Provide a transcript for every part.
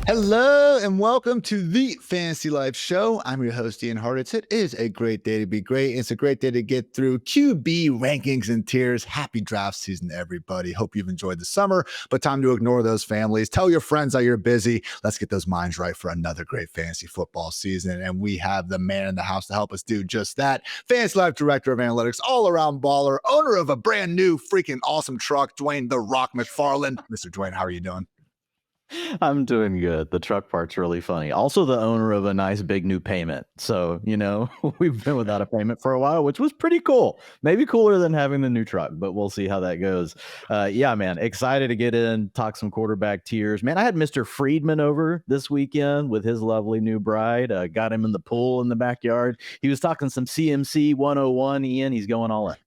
Hello and welcome to the Fantasy Life Show. I'm your host, Ian Hartitz. It is a great day to be great. It's a great day to get through QB rankings and tiers. Happy draft season, everybody. Hope you've enjoyed the summer, but time to ignore those families. Tell your friends that you're busy. Let's get those minds right for another great fantasy football season. And we have the man in the house to help us do just that. Fantasy Life Director of Analytics, all-around baller, owner of a brand new freaking awesome truck, Dwain "The Rock" McFarland. Mr. Dwain, how are you doing? I'm doing good. The truck part's really funny. Also the owner of a nice big new payment. So, we've been without a payment for a while, which was pretty cool. Maybe cooler than having the new truck, but we'll see how that goes. Yeah, man, excited to get in, talk some quarterback tiers. Man, I had Mr. Friedman over this weekend with his lovely new bride. Got him in the pool in the backyard. He was talking some CMC 101, Ian. He's going all in.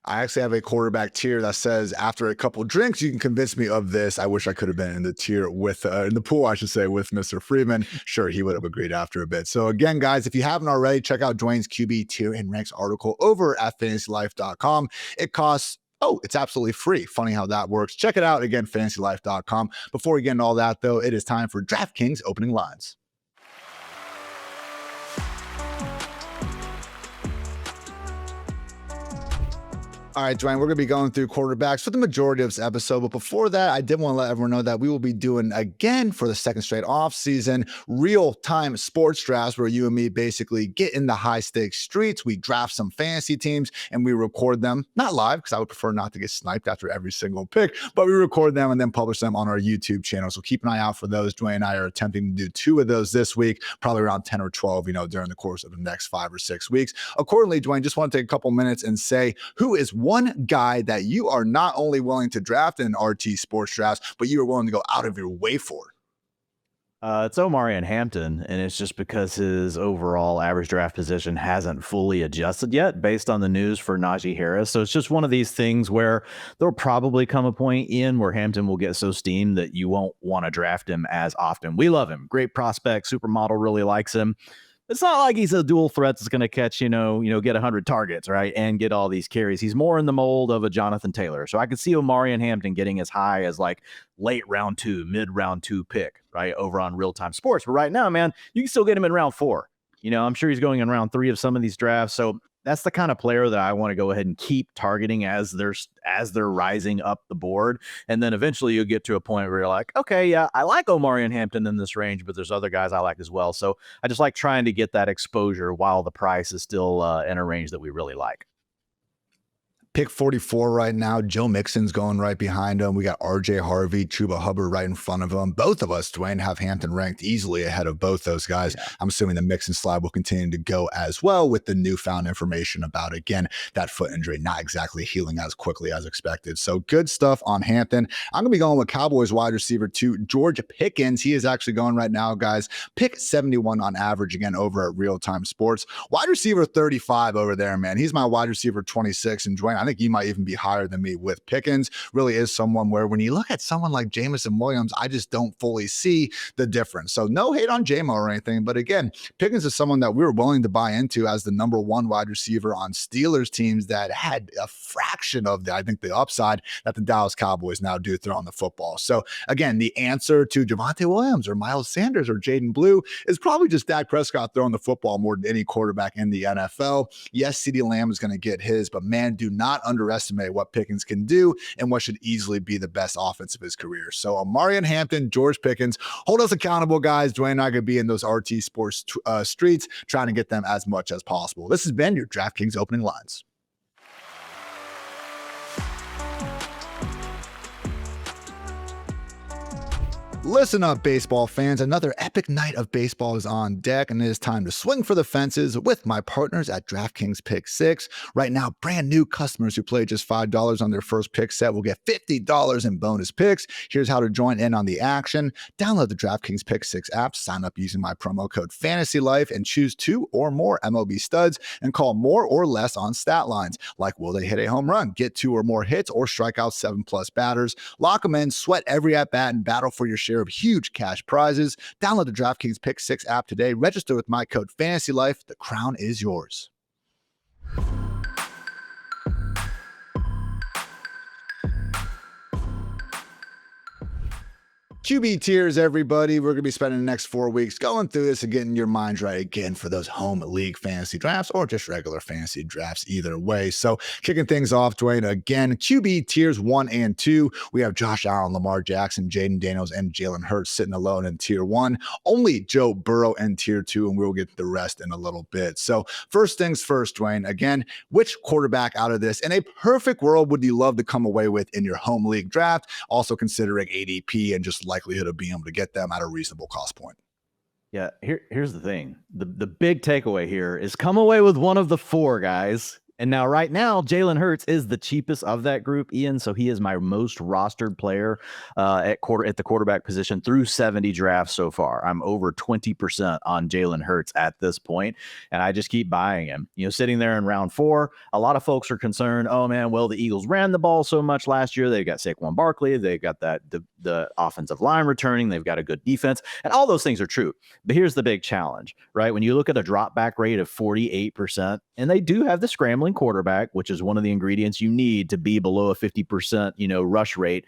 I actually have a quarterback tier that says after a couple drinks, you can convince me of this. I wish I could have been in the tier with, in the pool, I should say, with Mr. Freeman. Sure, he would have agreed after a bit. So again, guys, if you haven't already, check out Dwayne's QB tier and ranks article over at fantasylife.com. It costs it's absolutely free. Funny how that works. Check it out again, fantasylife.com. Before we get into all that, though, it is time for DraftKings opening lines. All right, Dwayne, we're going to be going through quarterbacks for the majority of this episode. But before that, I did want to let everyone know that we will be doing, again, for the second straight offseason, real-time sports drafts where you and me basically get in the high-stakes streets. We draft some fantasy teams, and we record them, not live, because I would prefer not to get sniped after every single pick, but we record them and then publish them on our YouTube channel. So keep an eye out for those. Dwayne and I are attempting to do 2 of those this week, probably around 10 or 12, during the course of the next 5 or 6 weeks. Accordingly, Dwayne, just want to take a couple minutes and say who is one guy that you are not only willing to draft in RT sports drafts, but you are willing to go out of your way for? It's Omarion Hampton, and it's just because his overall average draft position hasn't fully adjusted yet based on the news for Najee Harris. So it's just one of these things where there'll probably come a point in where Hampton will get so steamed that you won't want to draft him as often. We love him. Great prospect. Supermodel really likes him. It's not like he's a dual threat that's going to catch, get 100 targets, right, and get all these carries. He's more in the mold of a Jonathan Taylor. So I could see Omarion Hampton getting as high as like late round 2, mid round 2 pick, right, over on Real Time Sports. But right now, man, you can still get him in round 4. I'm sure he's going in round 3 of some of these drafts. So that's the kind of player that I want to go ahead and keep targeting as they're rising up the board. And then eventually you'll get to a point where you're like, okay, yeah, I like Omarion Hampton in this range, but there's other guys I like as well. So I just like trying to get that exposure while the price is still in a range that we really like. Pick 44 right now. Joe Mixon's going right behind him. We got RJ Harvey, Chuba Hubbard right in front of him. Both of us, Dwayne, have Hampton ranked easily ahead of both those guys. Yeah. I'm assuming the Mixon slide will continue to go as well with the newfound information about, again, that foot injury not exactly healing as quickly as expected. So good stuff on Hampton. I'm going to be going with Cowboys wide receiver 2, George Pickens. He is actually going right now, guys. Pick 71 on average, again, over at Real Time Sports. Wide receiver 35 over there, man. He's my wide receiver 26. And Dwayne, I think he might even be higher than me with Pickens. Really is someone where when you look at someone like Jameson Williams, I just don't fully see the difference. So no hate on JMO or anything, but again, Pickens is someone that we were willing to buy into as the number 1 wide receiver on Steelers teams that had a fraction of the upside that the Dallas Cowboys now do throwing the football. So again, the answer to Javonte Williams or Miles Sanders or Jaden Blue is probably just Dak Prescott throwing the football more than any quarterback in the NFL. Yes, CeeDee Lamb is going to get his, but man, do not underestimate what Pickens can do and what should easily be the best offense of his career. So Omarion Hampton, George Pickens, hold us accountable, guys. Dwayne and I could be in those RT Sports streets trying to get them as much as possible. This has been your DraftKings opening lines. Listen up, baseball fans. Another epic night of baseball is on deck, and it is time to swing for the fences with my partners at DraftKings Pick Six. Right now, brand new customers who play just $5 on their first pick set will get $50 in bonus picks. Here's how to join in on the action. Download the DraftKings Pick Six app, sign up using my promo code FANTASYLIFE, and choose 2 or more MLB studs and call more or less on stat lines, like will they hit a home run, get 2 or more hits, or strike out 7+ batters. Lock them in, sweat every at-bat, and battle for your share of huge cash prizes. Download the DraftKings Pick 6 app today. Register with my code FANTASYLIFE. The crown is yours. QB tiers, everybody. We're going to be spending the next 4 weeks going through this and getting your minds right again for those home league fantasy drafts or just regular fantasy drafts, either way. So, kicking things off, Dwain, again, QB tiers 1 and 2. We have Josh Allen, Lamar Jackson, Jaden Daniels, and Jalen Hurts sitting alone in tier 1. Only Joe Burrow in tier 2, and we'll get the rest in a little bit. So, first things first, Dwain, again, which quarterback out of this in a perfect world would you love to come away with in your home league draft? Also considering ADP and just likelihood of being able to get them at a reasonable cost point. Yeah, here's the thing. The big takeaway here is come away with one of the 4 guys. And now, right now, Jalen Hurts is the cheapest of that group, Ian. So he is my most rostered player at the quarterback position through 70 drafts so far. I'm over 20% on Jalen Hurts at this point, and I just keep buying him. Sitting there in round 4, a lot of folks are concerned. Oh man, well the Eagles ran the ball so much last year. They've got Saquon Barkley. They've got the offensive line returning. They've got a good defense, and all those things are true. But here's the big challenge, right? When you look at a drop back rate of 48%, and they do have the scrambling quarterback, which is one of the ingredients you need to be below a 50%, rush rate.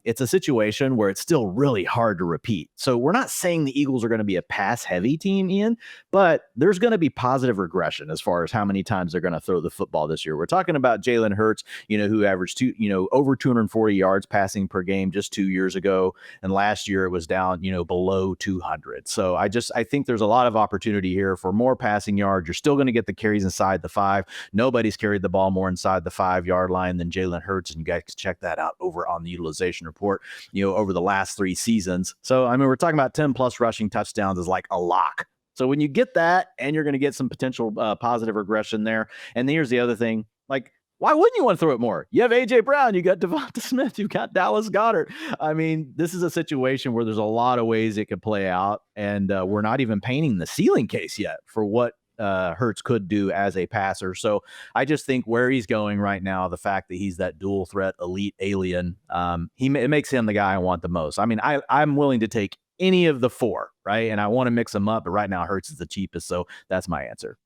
It's a situation where it's still really hard to repeat. So we're not saying the Eagles are going to be a pass heavy team, Ian, but there's going to be positive regression as far as how many times they're going to throw the football this year. We're talking about Jalen Hurts, who averaged over 240 yards passing per game just 2 years ago. And last year it was down, below 200. So I think there's a lot of opportunity here for more passing yards. You're still going to get the carries inside the 5. Nobody's carried the ball more inside the 5-yard line than Jalen Hurts, and you guys can check that out over on the utilization report, over the last 3 seasons. So, we're talking about 10 plus rushing touchdowns is like a lock. So when you get that, and you're going to get some potential positive regression there. And here's the other thing, like, why wouldn't you want to throw it more? You have A.J. Brown, you got Devonta Smith, you've got Dallas Goedert. This is a situation where there's a lot of ways it could play out, and we're not even painting the ceiling case yet for what Hurts could do as a passer. So I just think where he's going right now, the fact that he's that dual threat elite alien, it makes him the guy I want the most. I'm willing to take any of the 4, right? And I want to mix them up, but right now Hurts is the cheapest. So that's my answer.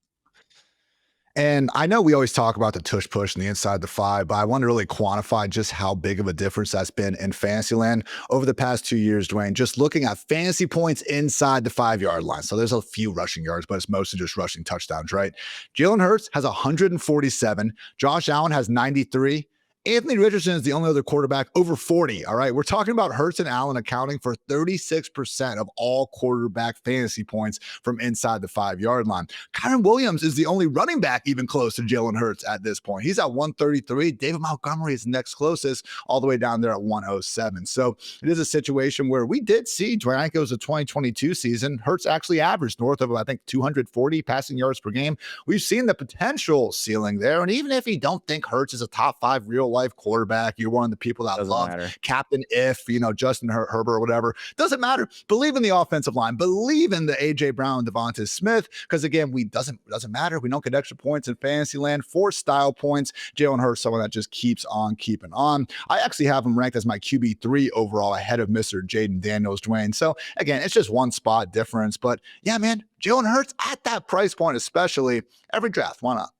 And I know we always talk about the tush push and the inside the 5, but I want to really quantify just how big of a difference that's been in Fantasyland over the past 2 years, Dwain, just looking at fantasy points inside the 5-yard line. So there's a few rushing yards, but it's mostly just rushing touchdowns, right? Jalen Hurts has 147. Josh Allen has 93. Anthony Richardson is the only other quarterback over 40. All right. We're talking about Hurts and Allen accounting for 36% of all quarterback fantasy points from inside the 5-yard line. Kyren Williams is the only running back even close to Jalen Hurts at this point. He's at 133. David Montgomery is next closest, all the way down there at 107. So it is a situation where we did see, I think it was a 2022 season, Hurts actually averaged north of, I think, 240 passing yards per game. We've seen the potential ceiling there. And even if you don't think Hurts is a top 5 real life quarterback, you're one of the people that love Captain If, Justin Herbert or whatever. Doesn't matter. Believe in the offensive line. Believe in the A.J. Brown, Devonta Smith, because again, doesn't matter. We don't get extra points in Fantasyland for style points. Jalen Hurts, someone that just keeps on keeping on. I actually have him ranked as my QB3 overall ahead of Mr. Jaden Daniels, Dwain. So again, it's just one spot difference, but yeah, man, Jalen Hurts at that price point, especially every draft. Why not?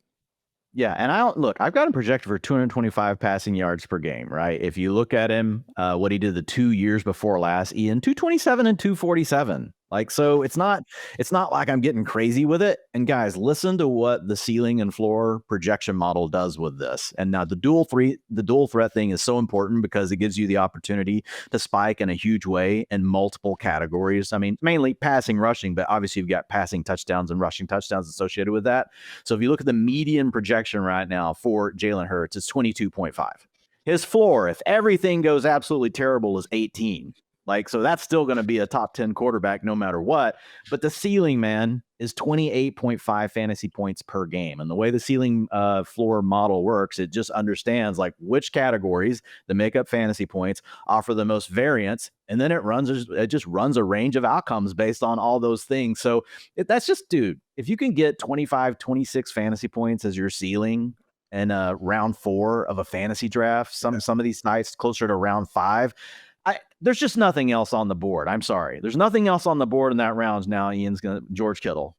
Yeah, and I've got him projected for 225 passing yards per game, right? If you look at him, what he did the 2 years before last, Ian, 227 and 247. So it's not like I'm getting crazy with it. And guys, listen to what the ceiling and floor projection model does with this. And now the dual threat thing is so important because it gives you the opportunity to spike in a huge way in multiple categories. Mainly passing, rushing, but obviously you've got passing touchdowns and rushing touchdowns associated with that. So if you look at the median projection right now for Jalen Hurts, it's 22.5. His floor, if everything goes absolutely terrible, is 18. So that's still going to be a top 10 quarterback no matter what. But the ceiling, man, is 28.5 fantasy points per game. And the way the ceiling floor model works, it just understands which categories that make up fantasy points offer the most variance. And then it just runs a range of outcomes based on all those things. So that's just, dude, if you can get 25, 26 fantasy points as your ceiling in round 4 of a fantasy draft, some of these nights closer to round 5, there's just nothing else on the board. I'm sorry. There's nothing else on the board in that round now. George Kittle.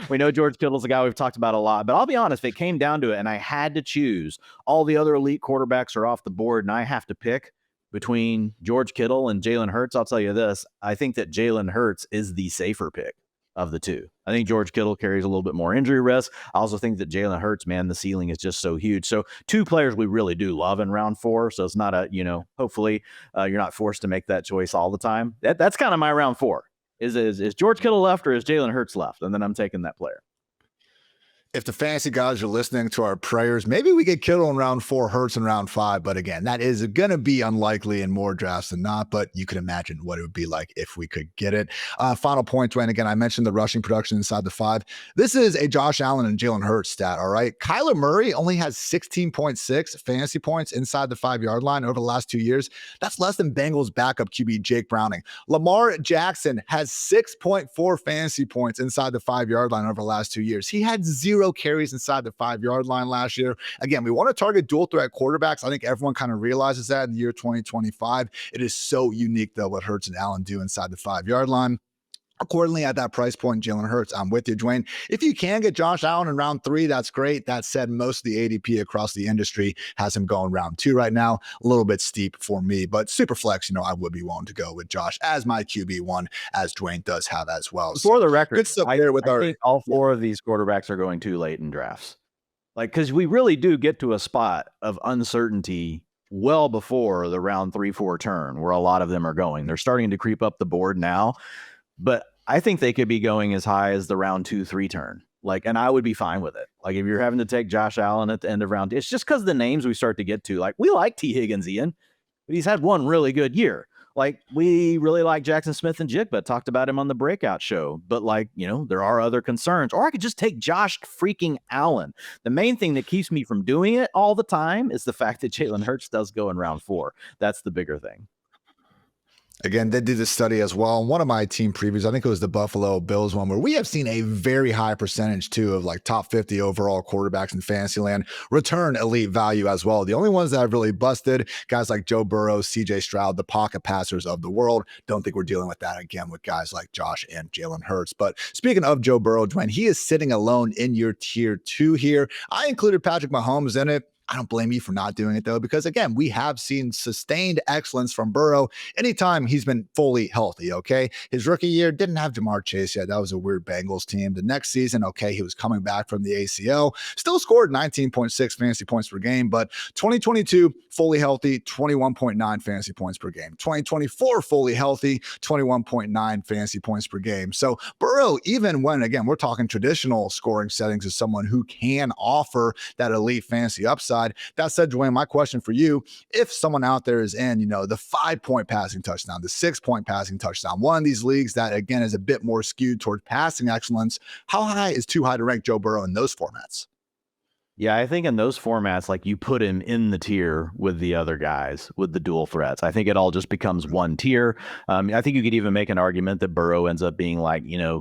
We know George Kittle's a guy we've talked about a lot, but I'll be honest, if it came down to it and I had to choose, all the other elite quarterbacks are off the board and I have to pick, between George Kittle and Jalen Hurts, I'll tell you this. I think that Jalen Hurts is the safer pick of the two. I think George Kittle carries a little bit more injury risk. I also think that Jalen Hurts, man, the ceiling is just so huge. So two players we really do love in round 4. So it's not hopefully you're not forced to make that choice all the time. That's kind of my round 4. Is George Kittle left or is Jalen Hurts left? And then I'm taking that player. If the fantasy guys are listening to our prayers, maybe we get Kittle in round 4, Hurts in round 5. But again, that is going to be unlikely in more drafts than not. But you can imagine what it would be like if we could get it. Final point, Dwayne. Again, I mentioned the rushing production inside the 5. This is a Josh Allen and Jalen Hurts stat, all right? Kyler Murray only has 16.6 fantasy points inside the 5-yard line over the last 2 years. That's less than Bengals backup QB Jake Browning. Lamar Jackson has 6.4 fantasy points inside the 5-yard line over the last 2 years. He had 0 carries inside the 5-yard line last year. Again, we want to target dual threat quarterbacks. I think everyone kind of realizes that in the year 2025. It is so unique, though, what Hurts and Allen do inside the 5-yard line. Accordingly, at that price point, Jalen Hurts, I'm with you, Dwayne. If you can get Josh Allen in round 3, that's great. That said, most of the ADP across the industry has him going round 2 right now. A little bit steep for me, but super flex, I would be willing to go with Josh as my QB1, as Dwayne does have as well. For the record, good stuff there with I think all 4 of these quarterbacks are going too late in drafts. Because we really do get to a spot of uncertainty well before the round 3-4 turn, where a lot of them are going. They're starting to creep up the board now. But I think they could be going as high as the round 2-3 turn. And I would be fine with it. If you're having to take Josh Allen at the end of round, it's just because the names we start to get to. We like T. Higgins, Ian, but he's had one really good year. We really like Jackson Smith and Jigba, talked about him on the breakout show. But there are other concerns. Or I could just take Josh freaking Allen. The main thing that keeps me from doing it all the time is the fact that Jalen Hurts does go in round 4. That's the bigger thing. Again, they did this study as well. And one of my team previews, I think it was the Buffalo Bills one, where we have seen a very high percentage too of top 50 overall quarterbacks in Fantasyland return elite value as well. The only ones that have really busted, guys like Joe Burrow, CJ Stroud, the pocket passers of the world. Don't think we're dealing with that again with guys like Josh and Jalen Hurts. But speaking of Joe Burrow, Dwayne, he is sitting alone in your tier 2 here. I included Patrick Mahomes in it. I don't blame you for not doing it, though, because, again, we have seen sustained excellence from Burrow anytime he's been fully healthy, okay? His rookie year didn't have Jamar Chase yet. That was a weird Bengals team. The next season, okay, he was coming back from the ACL, still scored 19.6 fantasy points per game, but 2022, fully healthy, 21.9 fantasy points per game. 2024, fully healthy, 21.9 fantasy points per game. So Burrow, even when, again, we're talking traditional scoring settings, is someone who can offer that elite fantasy upside. That said, Dwayne, my question for you, if someone out there is in, the 5-point passing touchdown, the 6-point passing touchdown, one of these leagues that, again, is a bit more skewed toward passing excellence, how high is too high to rank Joe Burrow in those formats? Yeah, I think in those formats, you put him in the tier with the other guys, with the dual threats. I think it all just becomes one tier. I think you could even make an argument that Burrow ends up being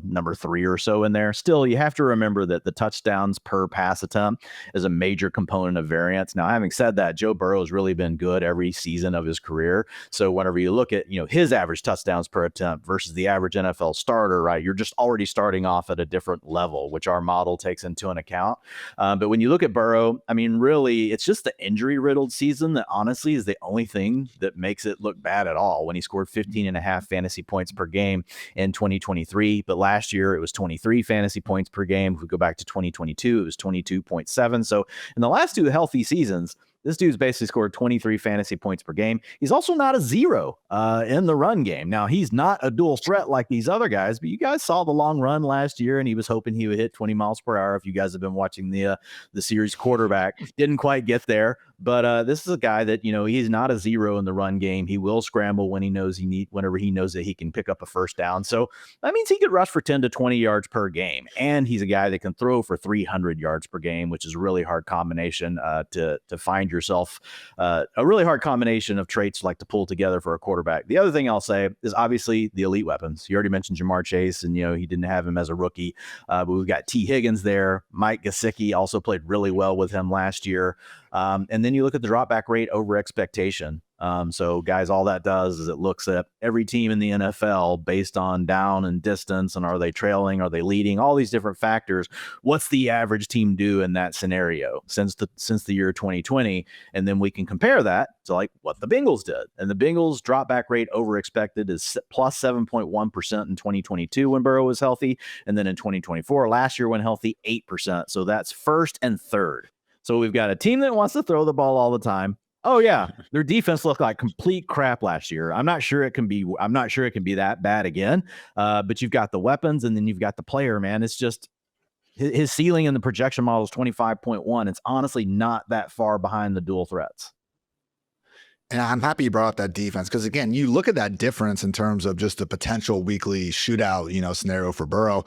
number 3 or so in there. Still, you have to remember that the touchdowns per pass attempt is a major component of variance. Now, having said that, Joe Burrow has really been good every season of his career. So whenever you look at, his average touchdowns per attempt versus the average NFL starter, right, you're just already starting off at a different level, which our model takes into an account. But when you look at Burrow, really, it's just the injury-riddled season that honestly is the only thing that makes it look bad at all, when he scored 15.5 fantasy points per game in 2023. But last year, it was 23 fantasy points per game. If we go back to 2022, it was 22.7. So in the last 2 healthy seasons, this dude's basically scored 23 fantasy points per game. He's also not a 0 in the run game. Now, he's not a dual threat like these other guys, but you guys saw the long run last year, and he was hoping he would hit 20 miles per hour. If you guys have been watching the series quarterback, didn't quite get there. But this is a guy that, he's not a 0 in the run game. He will scramble when whenever he knows that he can pick up a first down. So that means he could rush for 10 to 20 yards per game. And he's a guy that can throw for 300 yards per game, which is a really hard combination to find yourself, a really hard combination of traits to pull together for a quarterback. The other thing I'll say is obviously the elite weapons. You already mentioned Jamar Chase, and, he didn't have him as a rookie. But we've got T. Higgins there. Mike Gesicki also played really well with him last year. And then you look at the dropback rate over expectation. So guys, all that does is it looks at every team in the NFL based on down and distance, and are they trailing, are they leading, all these different factors. What's the average team do in that scenario since the year 2020? And then we can compare that to like what the Bengals did. And the Bengals drop back rate over expected is plus 7.1% in 2022 when Burrow was healthy. And then in 2024, last year when healthy, 8%. So that's first and third. So we've got a team that wants to throw the ball all the time. Oh yeah, their defense looked like complete crap last year. I'm not sure it can be that bad again. But you've got the weapons, and then you've got the player. Man, it's just his ceiling in the projection model is 25.1. It's honestly not that far behind the dual threats. And I'm happy you brought up that defense because, again, you look at that difference in terms of just the potential weekly shootout, scenario for Burrow.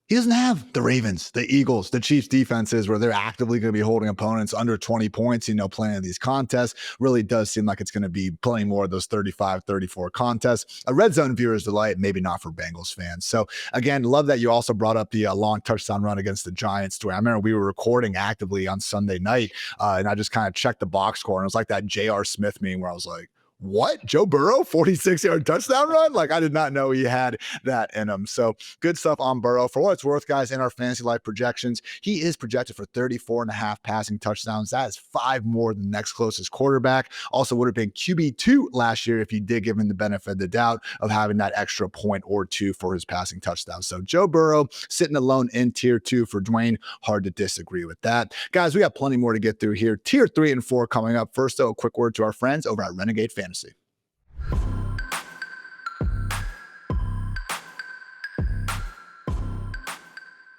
He doesn't have the Ravens, the Eagles, the Chiefs defenses where they're actively going to be holding opponents under 20 points, playing these contests. Really does seem like it's going to be playing more of those 35, 34 contests. A red zone viewer's delight, maybe not for Bengals fans. So again, love that you also brought up the long touchdown run against the Giants. I remember we were recording actively on Sunday night, and I just kind of checked the box score, and it was like that J.R. Smith meme where I was like, what? Joe Burrow, 46-yard touchdown run? Like, I did not know he had that in him. So good stuff on Burrow. For what it's worth, guys, in our fantasy life projections, he is projected for 34.5 passing touchdowns. That is 5 more than the next closest quarterback. Also would have been QB2 last year if you did give him the benefit of the doubt of having that extra point or two for his passing touchdowns. So Joe Burrow sitting alone in tier 2 for Dwain. Hard to disagree with that. Guys, we got plenty more to get through here. Tier 3 and 4 coming up. First, though, a quick word to our friends over at Renegade Fantasy.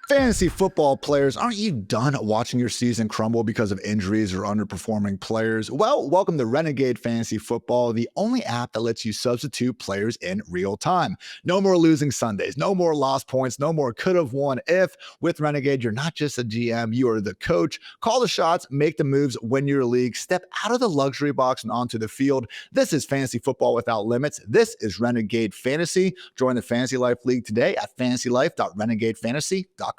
Fantasy football players, aren't you done watching your season crumble because of injuries or underperforming players? Well, welcome to Renegade Fantasy Football, the only app that lets you substitute players in real time. No more losing Sundays, no more lost points, no more could have won if. With Renegade, you're not just a GM, you are the coach. Call the shots, make the moves, win your league, step out of the luxury box and onto the field. This is Fantasy Football Without Limits. This is Renegade Fantasy. Join the Fantasy Life League today at fantasylife.renegadefantasy.com.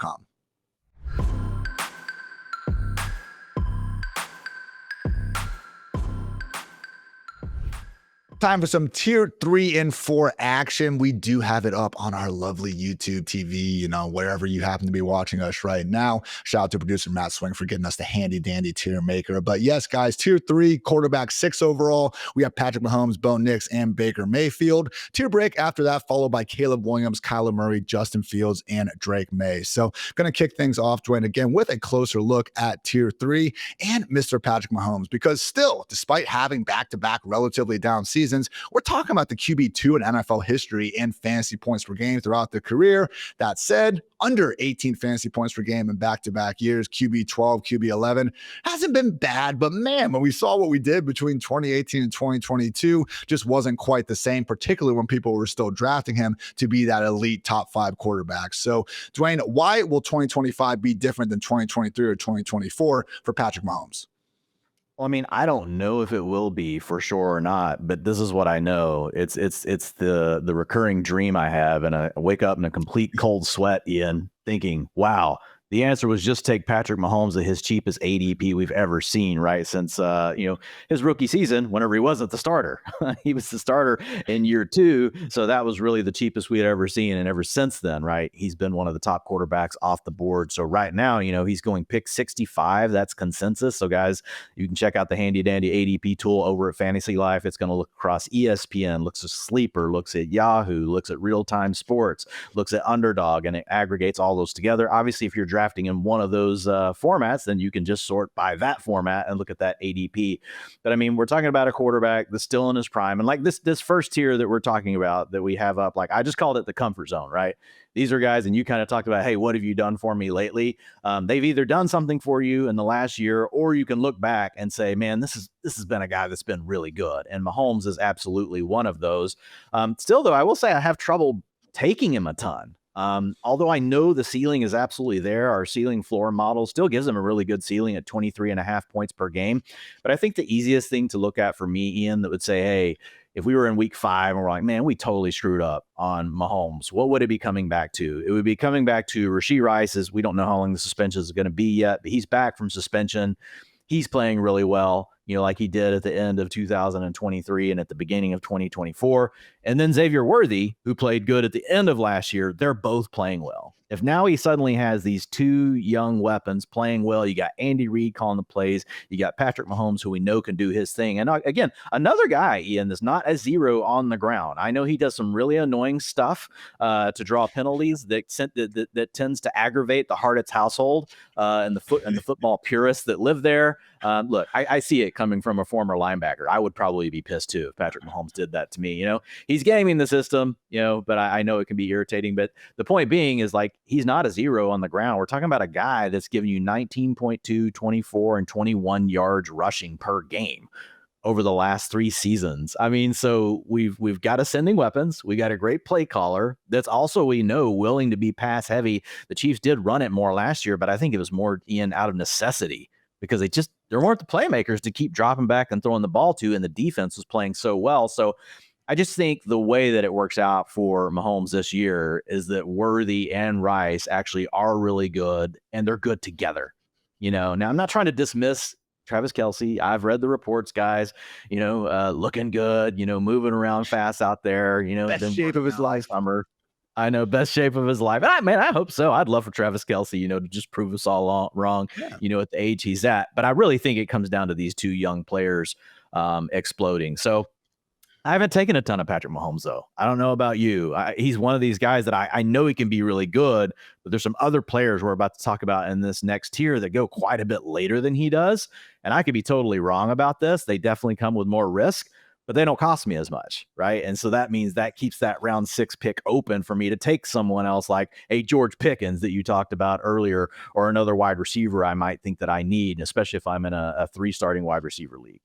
Time for some tier 3 and 4 action. We do have it up on our lovely YouTube TV, wherever you happen to be watching us right now. Shout out to producer Matt Swing for getting us the handy dandy tier maker. But yes, guys, tier 3, quarterback 6 overall. We have Patrick Mahomes, Bo Nix, and Baker Mayfield. Tier break after that, followed by Caleb Williams, Kyler Murray, Justin Fields, and Drake May. So going to kick things off, Dwayne, again, with a closer look at tier 3 and Mr. Patrick Mahomes, because still, despite having back-to-back relatively down seasons, we're talking about the QB2 in NFL history and fantasy points per game throughout the career. That said, under 18 fantasy points per game in back-to-back years, QB12, QB11 hasn't been bad, but man, when we saw what we did between 2018 and 2022, just wasn't quite the same, particularly when people were still drafting him to be that elite top 5 quarterback. So, Dwayne, why will 2025 be different than 2023 or 2024 for Patrick Mahomes? Well, I mean, I don't know if it will be for sure or not, but this is what I know. It's the recurring dream I have, and I wake up in a complete cold sweat, Ian, thinking, wow, the answer was just take Patrick Mahomes at his cheapest ADP we've ever seen, right? Since, his rookie season, whenever he wasn't the starter. He was the starter in year 2. So that was really the cheapest we had ever seen. And ever since then, right, he's been one of the top quarterbacks off the board. So right now, he's going pick 65. That's consensus. So guys, you can check out the handy dandy ADP tool over at Fantasy Life. It's going to look across ESPN, looks at Sleeper, looks at Yahoo, looks at Real Time Sports, looks at Underdog, and it aggregates all those together. Obviously, if you're drafting in one of those formats, then you can just sort by that format and look at that ADP. But I mean, we're talking about a quarterback that's still in his prime. And like this first tier that we're talking about that we have up, like I just called it the comfort zone, right? These are guys, and you kind of talked about, hey, what have you done for me lately? They've either done something for you in the last year, or you can look back and say, man, this has been a guy that's been really good. And Mahomes is absolutely one of those. Still, though, I will say I have trouble taking him a ton. Although I know the ceiling is absolutely there, our ceiling floor model still gives him a really good ceiling at 23.5 points per game. But I think the easiest thing to look at for me, Ian, that would say, hey, if we were in week 5 and we're like, man, we totally screwed up on Mahomes, what would it be coming back to? It would be coming back to Rashee Rice's. We don't know how long the suspension is going to be yet, but he's back from suspension. He's playing really well. like he did at the end of 2023 and at the beginning of 2024. And then Xavier Worthy, who played good at the end of last year, they're both playing well. If now he suddenly has these two young weapons playing well, you got Andy Reid calling the plays, you got Patrick Mahomes, who we know can do his thing. And again, another guy, Ian, that's not a zero on the ground. I know he does some really annoying stuff to draw penalties that tends to aggravate the Hartitz household and the football purists that live there. Look, I see it coming from a former linebacker. I would probably be pissed too if Patrick Mahomes did that to me. He's gaming the system, but I know it can be irritating. But the point being is, like, he's not a zero on the ground. We're talking about a guy that's giving you 19.2, 24, and 21 yards rushing per game over the last 3 seasons. I mean, so we've got ascending weapons. We got a great play caller that's also, we know, willing to be pass heavy. The Chiefs did run it more last year, but I think it was more, Ian, out of necessity, because there weren't the playmakers to keep dropping back and throwing the ball to, and the defense was playing so well. So I just think the way that it works out for Mahomes this year is that Worthy and Rice actually are really good, and they're good together. Now I'm not trying to dismiss Travis Kelce. I've read the reports, guys, looking good, moving around fast out there, best shape of his life. Summer. I know, best shape of his life. And I hope so. I'd love for Travis Kelce, to just prove us all wrong, at the age he's at. But I really think it comes down to these two young players exploding. So I haven't taken a ton of Patrick Mahomes, though. I don't know about you. He's one of these guys that I know he can be really good, but there's some other players we're about to talk about in this next tier that go quite a bit later than he does. And I could be totally wrong about this. They definitely come with more risk, but they don't cost me as much, right? And so that means that keeps that round 6 pick open for me to take someone else like a George Pickens that you talked about earlier, or another wide receiver I might think that I need, especially if I'm in a 3 starting wide receiver league.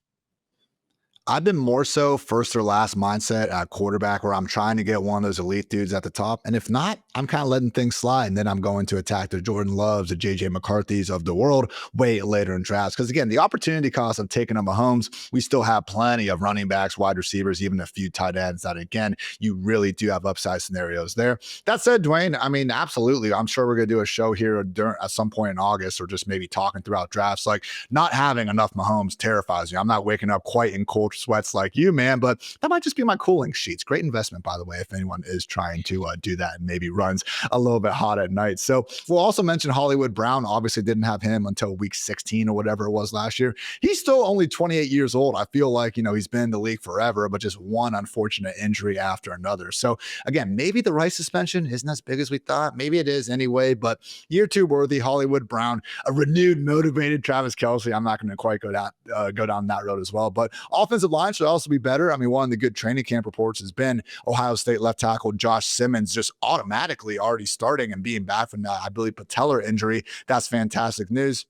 I've been more so first or last mindset at quarterback, where I'm trying to get one of those elite dudes at the top. And if not, I'm kind of letting things slide. And then I'm going to attack the Jordan Loves, the JJ McCarthys of the world way later in drafts. Because again, the opportunity cost of taking a Mahomes, we still have plenty of running backs, wide receivers, even a few tight ends that, again, you really do have upside scenarios there. That said, Dwayne, I mean, absolutely. I'm sure we're going to do a show here at some point in August, or just maybe talking throughout drafts. Like, not having enough Mahomes terrifies me. I'm not waking up quite in cold sweats like you, man, but that might just be my cooling sheets. Great investment, by the way, if anyone is trying to do that and maybe runs a little bit hot at night. So we'll also mention Hollywood Brown. Obviously didn't have him until week 16 or whatever it was last year. He's still only 28 years old. I feel like, he's been in the league forever, but just one unfortunate injury after another. So again, maybe the Rice suspension isn't as big as we thought. Maybe it is anyway, but year 2 worthy, Hollywood Brown, a renewed, motivated Travis Kelce. I'm not going to quite go down that road as well, but offensive line should also be better. I mean, one of the good training camp reports has been Ohio State left tackle Josh Simmons just automatically already starting and being back from that, I believe, patellar injury. That's fantastic news.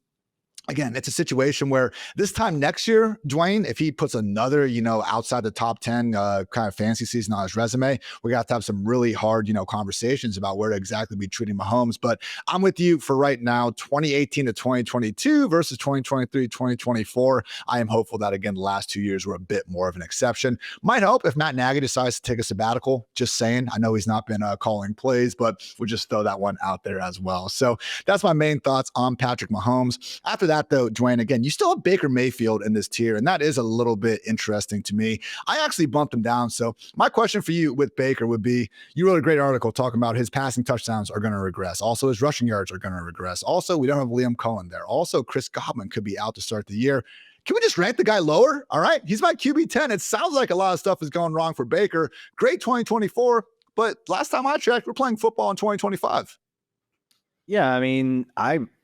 Again, it's a situation where this time next year, Dwayne, if he puts another, outside the top 10 kind of fantasy season on his resume, we got to have some really hard, conversations about where to exactly be treating Mahomes. But I'm with you for right now, 2018 to 2022 versus 2023, 2024. I am hopeful that, again, the last 2 years were a bit more of an exception. Might help if Matt Nagy decides to take a sabbatical. Just saying. I know he's not been calling plays, but we'll just throw that one out there as well. So that's my main thoughts on Patrick Mahomes. After that, though, Dwayne, again, you still have Baker Mayfield in this tier, and that is a little bit interesting to me. I actually bumped him down. So my question for you with Baker would be, you wrote a great article talking about his passing touchdowns are going to regress. Also, his rushing yards are going to regress. Also, we don't have Liam Cohen there. Also, Chris Godwin could be out to start the year. Can we just rank the guy lower? All right. He's my QB 10. It sounds like a lot of stuff is going wrong for Baker. Great 2024, but last time I checked, we're playing football in 2025. Yeah, I mean,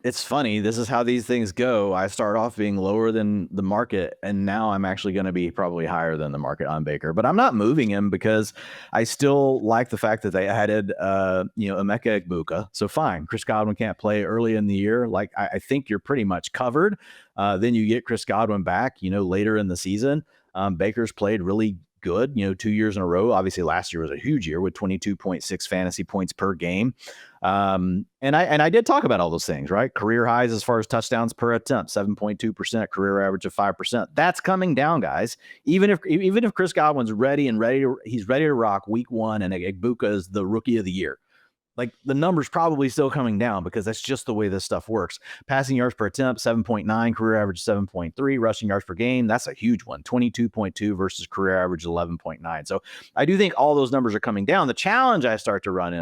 it's funny. This is how these things go. I start off being lower than the market, and now I'm actually going to be probably higher than the market on Baker. But I'm not moving him because I still like the fact that they added, Emeka Egbuka. So fine, Chris Godwin can't play early in the year. Like, I think you're pretty much covered. Then you get Chris Godwin back, later in the season. Baker's played really good, 2 years in a row. Obviously, last year was a huge year with 22.6 fantasy points per game. And I did talk about all those things, right? Career highs as far as touchdowns per attempt, 7.2%, career average of 5%. That's coming down, guys. Even if Chris Godwin's he's ready to rock week 1, and Egbuka is the rookie of the year. like the number's probably still coming down because that's just the way this stuff works. Passing yards per attempt, 7.9, career average 7.3, rushing yards per game. That's a huge one, 22.2 versus career average 11.9. So I do think all those numbers are coming down. The challenge I start to run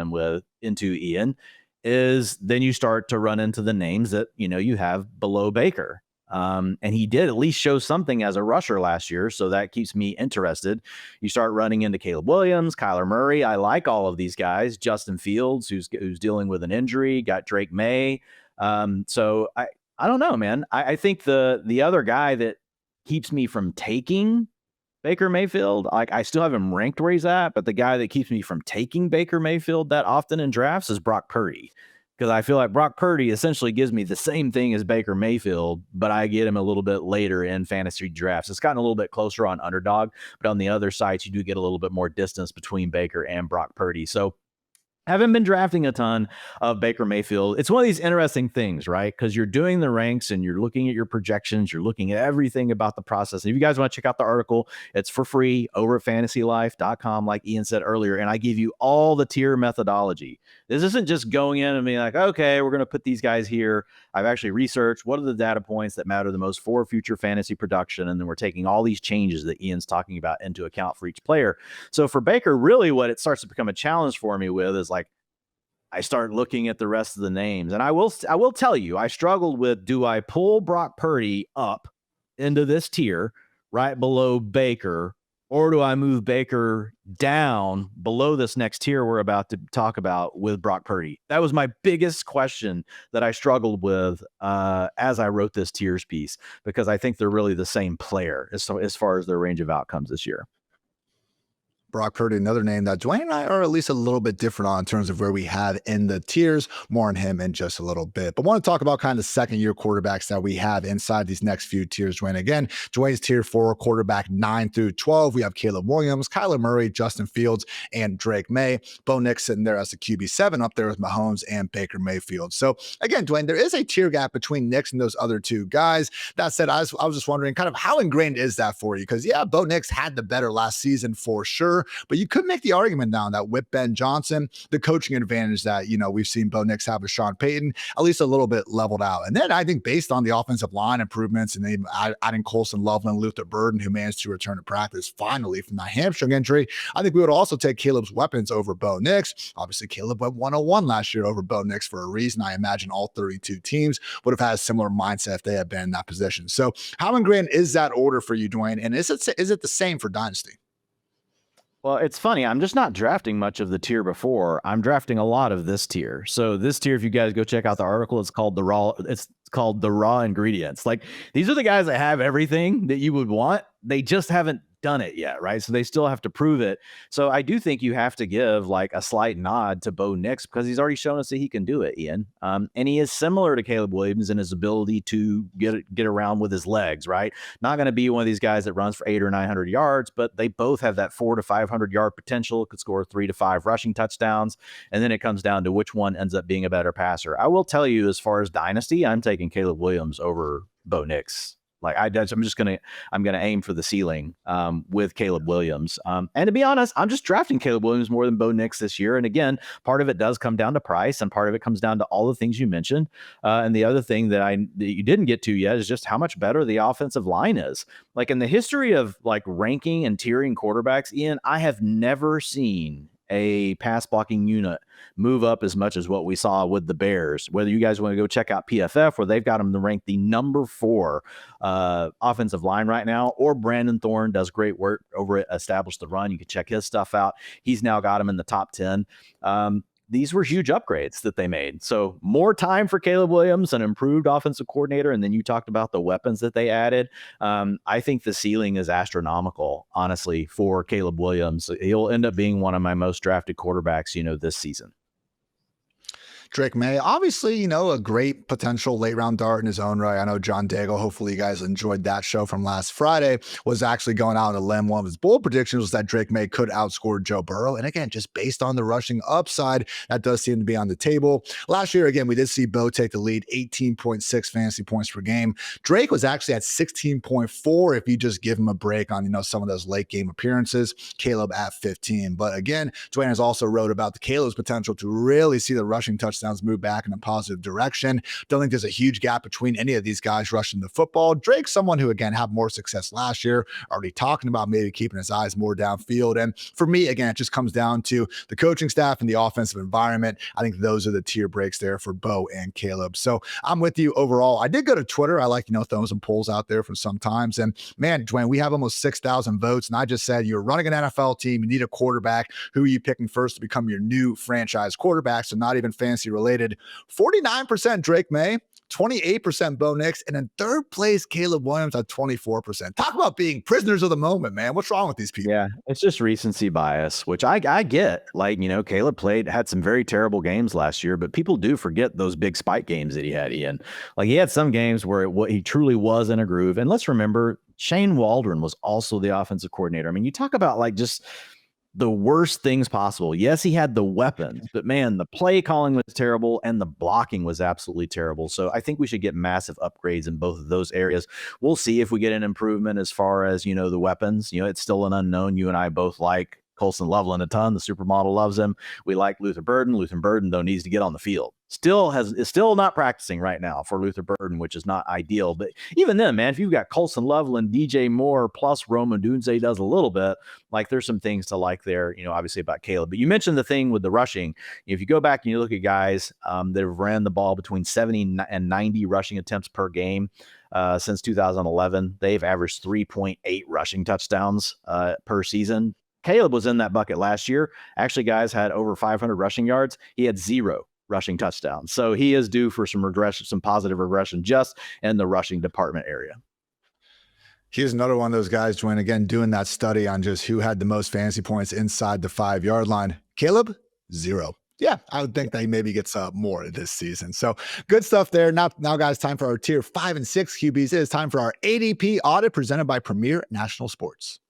into Ian is then you start to run into the names that, you have below Baker. And he did at least show something as a rusher last year. So that keeps me interested. You start running into Caleb Williams, Kyler Murray. I like all of these guys. Justin Fields, who's dealing with an injury, got Drake May. So I don't know, man. I think the other guy that keeps me from taking Baker Mayfield, like I still have him ranked where he's at, but the guy that keeps me from taking Baker Mayfield that often in drafts is Brock Purdy. Because I feel like Brock Purdy essentially gives me the same thing as Baker Mayfield, but I get him a little bit later in fantasy drafts. It's gotten a little bit closer on Underdog, but on the other sites, you do get a little bit more distance between Baker and Brock Purdy. So haven't been drafting a ton of Baker Mayfield. It's one of these interesting things, right? Because you're doing the ranks and you're looking at your projections. You're looking at everything about the process. And if you guys want to check out the article, it's for free over at fantasylife.com, like Ian said earlier. And I give you all the tier methodology. This isn't just going in and being like, okay, we're going to put these guys here. I've actually researched what are the data points that matter the most for future fantasy production. And then we're taking all these changes that Ian's talking about into account for each player. So for Baker, really what it starts to become a challenge for me with is like, I start looking at the rest of the names. And I will tell you, I struggled with, do I pull Brock Purdy up into this tier right below Baker, or do I move Baker down below this next tier we're about to talk about with Brock Purdy? That was my biggest question that I struggled with as I wrote this tiers piece, because I think they're really the same player as far as their range of outcomes this year. Brock Purdy, another name that Dwain and I are at least a little bit different on in terms of where we have in the tiers. More on him in just a little bit. But I want to talk about kind of second-year quarterbacks that we have inside these next few tiers, Dwain. Again, Dwain's tier 4, quarterback 9 through 12. We have Caleb Williams, Kyler Murray, Justin Fields, and Drake May. Bo Nix sitting there as the QB7 up there with Mahomes and Baker Mayfield. So again, Dwain, there is a tier gap between Nix and those other two guys. That said, I was just wondering kind of how ingrained is that for you? Because yeah, Bo Nix had the better last season for sure. But you could make the argument now that with Ben Johnson, the coaching advantage that, we've seen Bo Nix have with Sean Payton, at least a little bit leveled out. And then I think based on the offensive line improvements and then adding Colson Loveland, Luther Burden, who managed to return to practice finally from that hamstring injury, I think we would also take Caleb's weapons over Bo Nix. Obviously, Caleb went 101 last year over Bo Nix for a reason. I imagine all 32 teams would have had a similar mindset if they had been in that position. So how ingrained is that order for you, Dwain? And is it the same for Dynasty? Well, it's funny. I'm just not drafting much of the tier before. I'm drafting a lot of this tier. So this tier, if you guys go check out the article, it's called the raw ingredients. Like these are the guys that have everything that you would want. They just haven't done it yet, right? So they still have to prove it. So I do think you have to give like a slight nod to Bo Nix because he's already shown us that he can do it, Ian. And he is similar to Caleb Williams in his ability to get around with his legs, right? Not going to be one of these guys that runs for 800 or 900 yards, but they both have that 400 to 500 yard potential, could score 3 to 5 rushing touchdowns. And then it comes down to which one ends up being a better passer. I will tell you, as far as Dynasty, I'm taking Caleb Williams over Bo Nix. Like I'm gonna aim for the ceiling with Caleb Williams. And to be honest, I'm just drafting Caleb Williams more than Bo Nix this year. And again, part of it does come down to price, and part of it comes down to all the things you mentioned. And the other thing that you didn't get to yet is just how much better the offensive line is. Like in the history of like ranking and tiering quarterbacks, Ian, I have never seen a pass blocking unit move up as much as what we saw with the Bears. Whether you guys want to go check out PFF, where they've got them to rank the number 4 offensive line right now, or Brandon Thorne does great work over at Establish the Run. You can check his stuff out. He's now got him in the top 10. These were huge upgrades that they made. So more time for Caleb Williams, an improved offensive coordinator. And then you talked about the weapons that they added. I think the ceiling is astronomical, honestly, for Caleb Williams. He'll end up being one of my most drafted quarterbacks, this season. Drake May, obviously, a great potential late round dart in his own right. I know John Daigle, hopefully you guys enjoyed that show from last Friday, was actually going out on a limb. One of his bold predictions was that Drake May could outscore Joe Burrow. And again, just based on the rushing upside, that does seem to be on the table. Last year, again, we did see Bo take the lead, 18.6 fantasy points per game. Drake was actually at 16.4 if you just give him a break on, some of those late game appearances. Caleb at 15. But again, Dwain has also wrote about the Caleb's potential to really see the rushing touchdowns move back in a positive direction. Don't think there's a huge gap between any of these guys rushing the football. Drake's someone who, again, had more success last year, already talking about maybe keeping his eyes more downfield. And for me, again, it just comes down to the coaching staff and the offensive environment. I think those are the tier breaks there for Bo and Caleb. So I'm with you overall. I did go to Twitter. I like, throwing some polls out there for sometimes. And man, Dwain, we have almost 6,000 votes. And I just said, you're running an NFL team. You need a quarterback. Who are you picking first to become your new franchise quarterback? So not even fancy related. 49% Drake May, 28% Bo Nix, and in third place, Caleb Williams at 24%. Talk about being prisoners of the moment, man. What's wrong with these people? Yeah, it's just recency bias, which I get. Like, Caleb had some very terrible games last year, but people do forget those big spike games that he had, Ian. Like, he had some games where he truly was in a groove. And let's remember, Shane Waldron was also the offensive coordinator. I mean, you talk about like just the worst things possible. Yes, he had the weapons, but man, the play calling was terrible and the blocking was absolutely terrible. So I think we should get massive upgrades in both of those areas. We'll see if we get an improvement as far as, the weapons. It's still an unknown. You and I both like Colson Loveland a ton. The supermodel loves him. We like Luther Burden. Luther Burden, though, needs to get on the field. Is still not practicing right now for Luther Burden, which is not ideal. But even then, man, if you've got Colson Loveland, DJ Moore, plus Roman Dunze does a little bit, like there's some things to like there, obviously about Caleb. But you mentioned the thing with the rushing. If you go back and you look at guys that have ran the ball between 70 and 90 rushing attempts per game since 2011, they've averaged 3.8 rushing touchdowns per season. Caleb was in that bucket last year. Actually, guys had over 500 rushing yards. He had 0 rushing touchdowns. So he is due for some regression, some positive regression just in the rushing department area. Here's another one of those guys, Dwayne, again, doing that study on just who had the most fantasy points inside the 5-yard line. Caleb, 0. Yeah, I would think that he maybe gets more this season. So good stuff there. Now, guys, time for our tier 5 and 6 QBs. It is time for our ADP audit presented by Premier National Sports.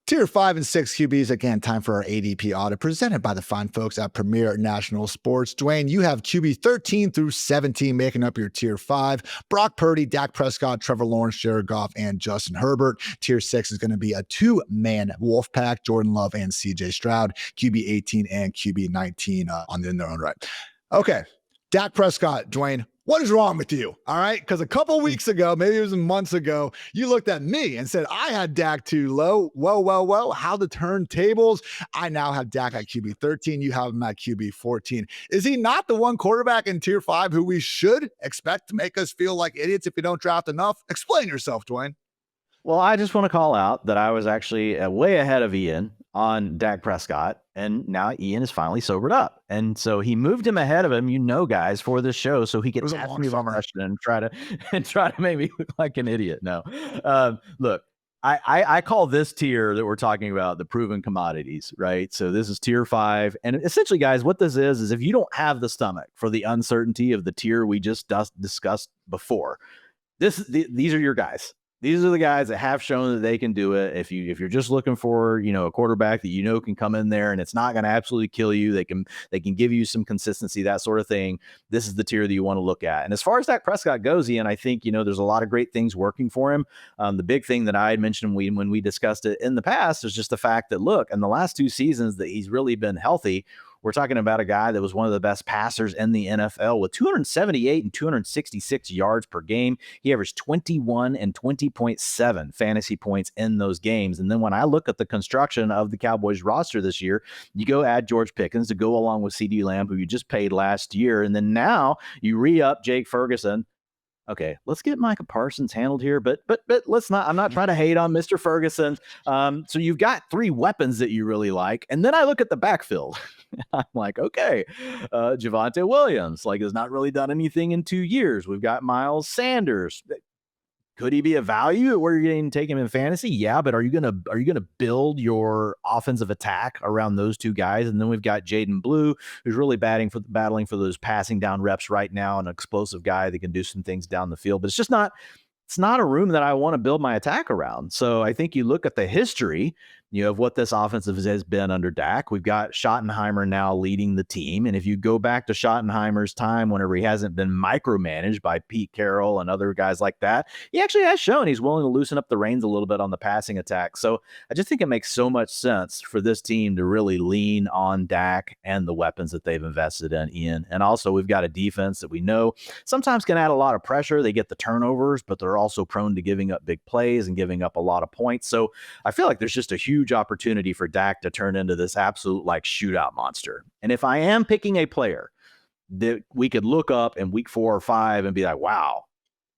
Tier 5 and 6 QBs, again, time for our ADP audit presented by the fine folks at Premier National Sports. Dwayne, you have QB 13 through 17 making up your tier 5. Brock Purdy, Dak Prescott, Trevor Lawrence, Jared Goff, and Justin Herbert. Tier 6 is going to be a 2-man wolf pack, Jordan Love and CJ Stroud, QB 18 and QB 19 in their own right. Okay, Dak Prescott, Dwayne. What is wrong with you? All right. Because a couple weeks ago, maybe it was months ago, you looked at me and said, I had Dak too low. Whoa. How the turntables. I now have Dak at QB 13. You have him at QB 14. Is he not the one quarterback in tier 5 who we should expect to make us feel like idiots if you don't draft enough? Explain yourself, Dwayne. Well, I just want to call out that I was actually way ahead of Ian on Dak Prescott, and now Ian is finally sobered up. And so he moved him ahead of him, guys, for this show so he could ask me a question and try to make me look like an idiot. No. Look, I call this tier that we're talking about the proven commodities, right? So this is tier 5. And essentially, guys, what this is if you don't have the stomach for the uncertainty of the tier we just discussed before, these are your guys. These are the guys that have shown that they can do it. If you're just looking for, a quarterback that can come in there and it's not going to absolutely kill you, they can give you some consistency, that sort of thing. This is the tier that you want to look at. And as far as Dak Prescott goes, Ian, I think, there's a lot of great things working for him. The big thing that I had mentioned when we discussed it in the past is just the fact that, look, in the last 2 seasons that he's really been healthy, we're talking about a guy that was one of the best passers in the NFL with 278 and 266 yards per game. He averaged 21 and 20.7 fantasy points in those games. And then when I look at the construction of the Cowboys roster this year, you go add George Pickens to go along with CeeDee Lamb, who you just paid last year. And then now you re-up Jake Ferguson. Okay, let's get Micah Parsons handled here, but let's not. I'm not trying to hate on Mr. Ferguson. So you've got 3 weapons that you really like, and then I look at the backfield. I'm like, okay, Javonte Williams has not really done anything in 2 years. We've got Miles Sanders. Could he be a value at where you're going to take him in fantasy? Yeah, but are you gonna build your offensive attack around those two guys? And then we've got Jaden Blue, who's really battling for those passing down reps right now, an explosive guy that can do some things down the field. But it's not a room that I want to build my attack around. So I think you look at the history, of what this offensive has been under Dak. We've got Schottenheimer now leading the team. And if you go back to Schottenheimer's time, whenever he hasn't been micromanaged by Pete Carroll and other guys like that, he actually has shown he's willing to loosen up the reins a little bit on the passing attack. So I just think it makes so much sense for this team to really lean on Dak and the weapons that they've invested in, Ian. And also we've got a defense that we know sometimes can add a lot of pressure. They get the turnovers, but they're also prone to giving up big plays and giving up a lot of points. So I feel like there's just a huge opportunity for Dak to turn into this absolute like shootout monster. And if I am picking a player that we could look up in week 4 or 5 and be like, wow,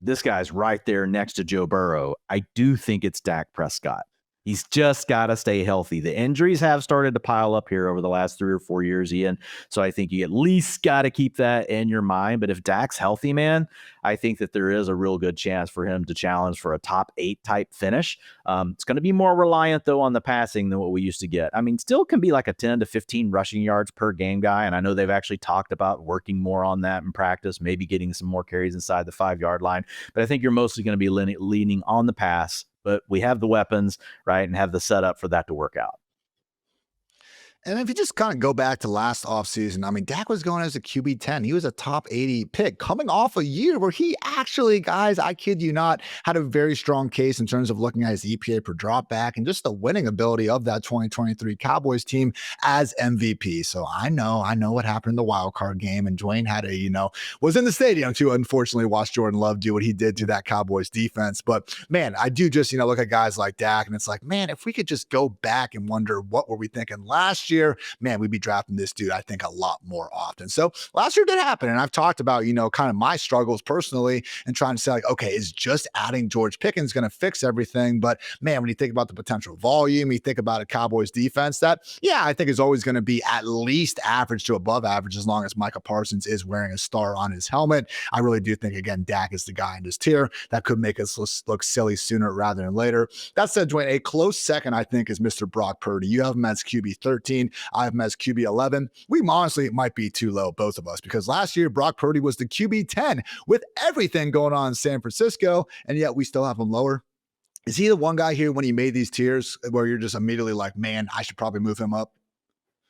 this guy's right there next to Joe Burrow, I do think it's Dak Prescott. He's just got to stay healthy. The injuries have started to pile up here over the last 3 or 4 years, Ian. So I think you at least got to keep that in your mind. But if Dak's healthy, man, I think that there is a real good chance for him to challenge for a top 8 type finish. It's going to be more reliant, though, on the passing than what we used to get. I mean, still can be like a 10 to 15 rushing yards per game guy. And I know they've actually talked about working more on that in practice, maybe getting some more carries inside the 5-yard line. But I think you're mostly going to be leaning on the pass. But we have the weapons, right, and have the setup for that to work out. And if you just kind of go back to last offseason, I mean, Dak was going as a QB 10. He was a top 80 pick coming off a year where he actually, guys, I kid you not, had a very strong case in terms of looking at his EPA per drop back and just the winning ability of that 2023 Cowboys team as MVP. So I know what happened in the wild card game, and Dwain had was in the stadium to unfortunately watch Jordan Love do what he did to that Cowboys defense. But man, I do just, look at guys like Dak, and it's like, man, if we could just go back and wonder what were we thinking last year, man, we'd be drafting this dude, I think, a lot more often. So last year did happen. And I've talked about, kind of my struggles personally and trying to say, like, okay, is just adding George Pickens going to fix everything? But man, when you think about the potential volume, you think about a Cowboys defense that, yeah, I think is always going to be at least average to above average as long as Micah Parsons is wearing a star on his helmet. I really do think, again, Dak is the guy in this tier that could make us look silly sooner rather than later. That said, Dwain, a close second, I think, is Mr. Brock Purdy. You have him as QB 13. I have him as QB 11. We honestly might be too low, both of us, because last year Brock Purdy was the QB 10 with everything going on in San Francisco, and yet we still have him lower. Is he the one guy here when he made these tiers where you're just immediately like, man, I should probably move him up?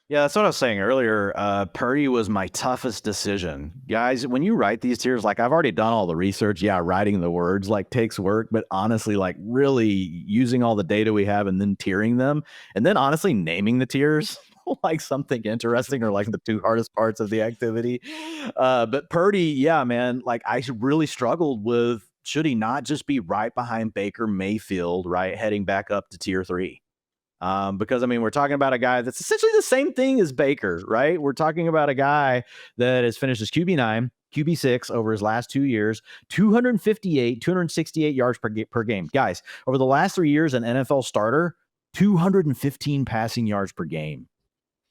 Yeah, that's what I was saying earlier. Purdy was my toughest decision. Guys, when you write these tiers, like I've already done all the research. Yeah, writing the words like takes work, but honestly, like really using all the data we have and then tiering them and then honestly naming the tiers like something interesting or like the 2 hardest parts of the activity. But Purdy, yeah, man, like I really struggled with, should he not just be right behind Baker Mayfield, right, heading back up to tier 3? Because I mean, we're talking about a guy that's essentially the same thing as Baker, right? We're talking about a guy that has finished as QB9, QB6 over his last 2 years, 268 yards per game. Guys, over the last 3 years, an NFL starter, 215 passing yards per game.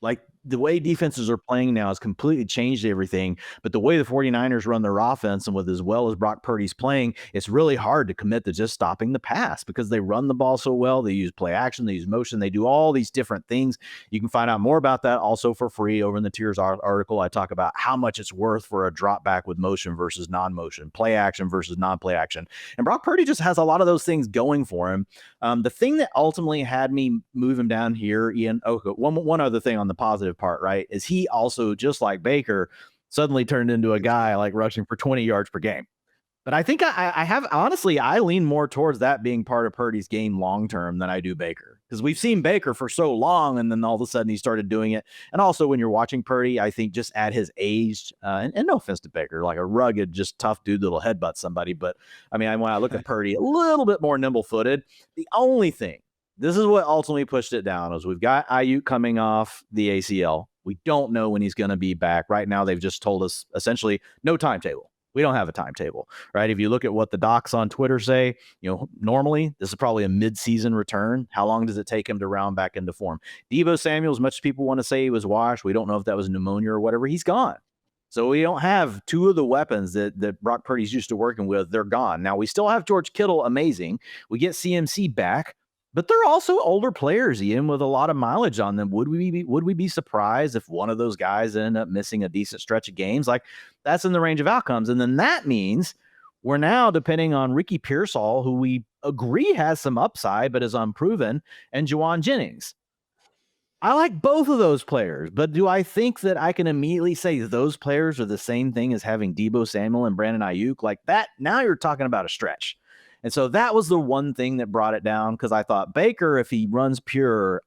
Like the way defenses are playing now has completely changed everything. But the way the 49ers run their offense and with as well as Brock Purdy's playing, it's really hard to commit to just stopping the pass because they run the ball so well. They use play action, they use motion, they do all these different things. You can find out more about that also for free over in the Tiers article. I talk about how much it's worth for a drop back with motion versus non-motion, play action versus non-play action. And Brock Purdy just has a lot of those things going for him. The thing that ultimately had me move him down here, Ian, one other thing on the positive part, right, is he also, just like Baker, suddenly turned into a guy like rushing for 20 yards per game. But I think I have, honestly, I lean more towards that being part of Purdy's game long-term than I do Baker, because we've seen Baker for so long and then all of a sudden he started doing it. And also when you're watching Purdy, I think just at his age, and no offense to Baker, like a rugged, just tough dude that'll headbutt somebody. But I mean, when I look at Purdy, a little bit more nimble-footed. The only thing, this is what ultimately pushed it down, is we've got Ayuk coming off the ACL. We don't know when he's going to be back. Right now, they've just told us essentially no timetable. We don't have a timetable, right? If you look at what the docs on Twitter say, normally this is probably a mid-season return. How long does it take him to round back into form? Deebo Samuel, as much as people want to say he was washed, we don't know if that was pneumonia or whatever. He's gone. So we don't have two of the weapons that Brock Purdy's used to working with. They're gone. Now we still have George Kittle, amazing. We get CMC back, but they're also older players, Ian, with a lot of mileage on them. Would we be surprised if one of those guys end up missing a decent stretch of games? Like, that's in the range of outcomes. And then that means we're now depending on Ricky Pearsall, who we agree has some upside but is unproven, and Juwan Jennings. I like both of those players, but do I think that I can immediately say those players are the same thing as having Deebo Samuel and Brandon Ayuk? Like that, now you're talking about a stretch. And so that was the one thing that brought it down, because I thought Baker, if he runs pure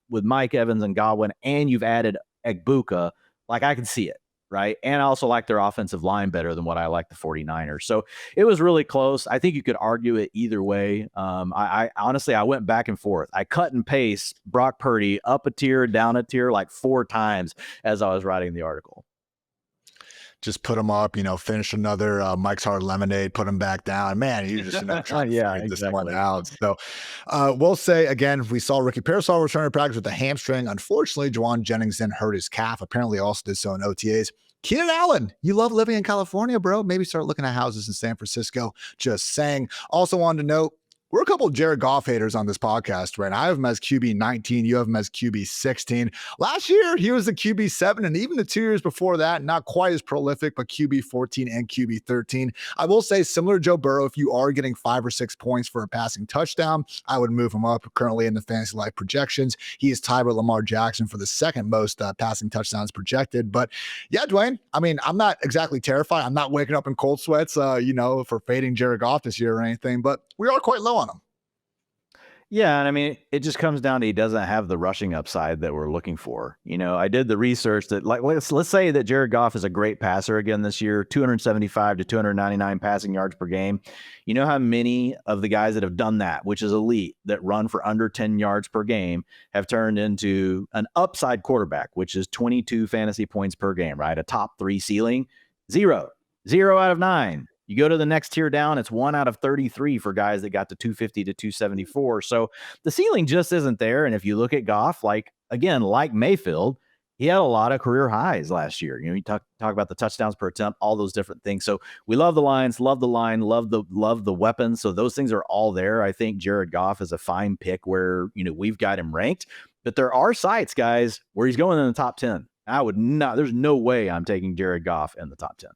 with Mike Evans and Godwin, and you've added Egbuka, like I can see it. Right. And I also like their offensive line better than what I like the 49ers. So it was really close. I think you could argue it either way. I honestly, I went back and forth. I cut and paste Brock Purdy up a tier, down a tier, like 4 times as I was writing the article. Just put them up, finish another Mike's Hard Lemonade, put them back down. Man, you just trying to figure this one out. So we'll say, again, we saw Ricky Pearsall return to practice with a hamstring. Unfortunately, Juwan Jennings then hurt his calf. Apparently also did so in OTAs. Keenan Allen, you love living in California, bro. Maybe start looking at houses in San Francisco. Just saying. Also wanted to note, we're a couple of Jared Goff haters on this podcast, right? I have him as QB 19. You have him as QB 16. Last year, he was the QB 7, and even the 2 years before that, not quite as prolific, but QB 14 and QB 13. I will say, similar to Joe Burrow, if you are getting 5 or 6 points for a passing touchdown, I would move him up. Currently in the Fantasy Life projections, he is tied with Lamar Jackson for the second most passing touchdowns projected. But yeah, Dwayne, I mean, I'm not exactly terrified. I'm not waking up in cold sweats, for fading Jared Goff this year or anything, but we are quite low on him. Yeah, and I mean, it just comes down to he doesn't have the rushing upside that we're looking for. I did the research that, like, let's say that Jared Goff is a great passer again this year, 275 to 299 passing yards per game. You know how many of the guys that have done that, which is elite, that run for under 10 yards per game, have turned into an upside quarterback, which is 22 fantasy points per game, right? A top 3 ceiling, 0 out of 9. You go to the next tier down, it's 1 out of 33 for guys that got to 250 to 274. So the ceiling just isn't there. And if you look at Goff, like Mayfield, he had a lot of career highs last year. You talk about the touchdowns per attempt, all those different things. So we love the lines, love the line, love the weapons. So those things are all there. I think Jared Goff is a fine pick where, we've got him ranked, but there are sites, guys, where he's going in the top 10. There's no way I'm taking Jared Goff in the top 10.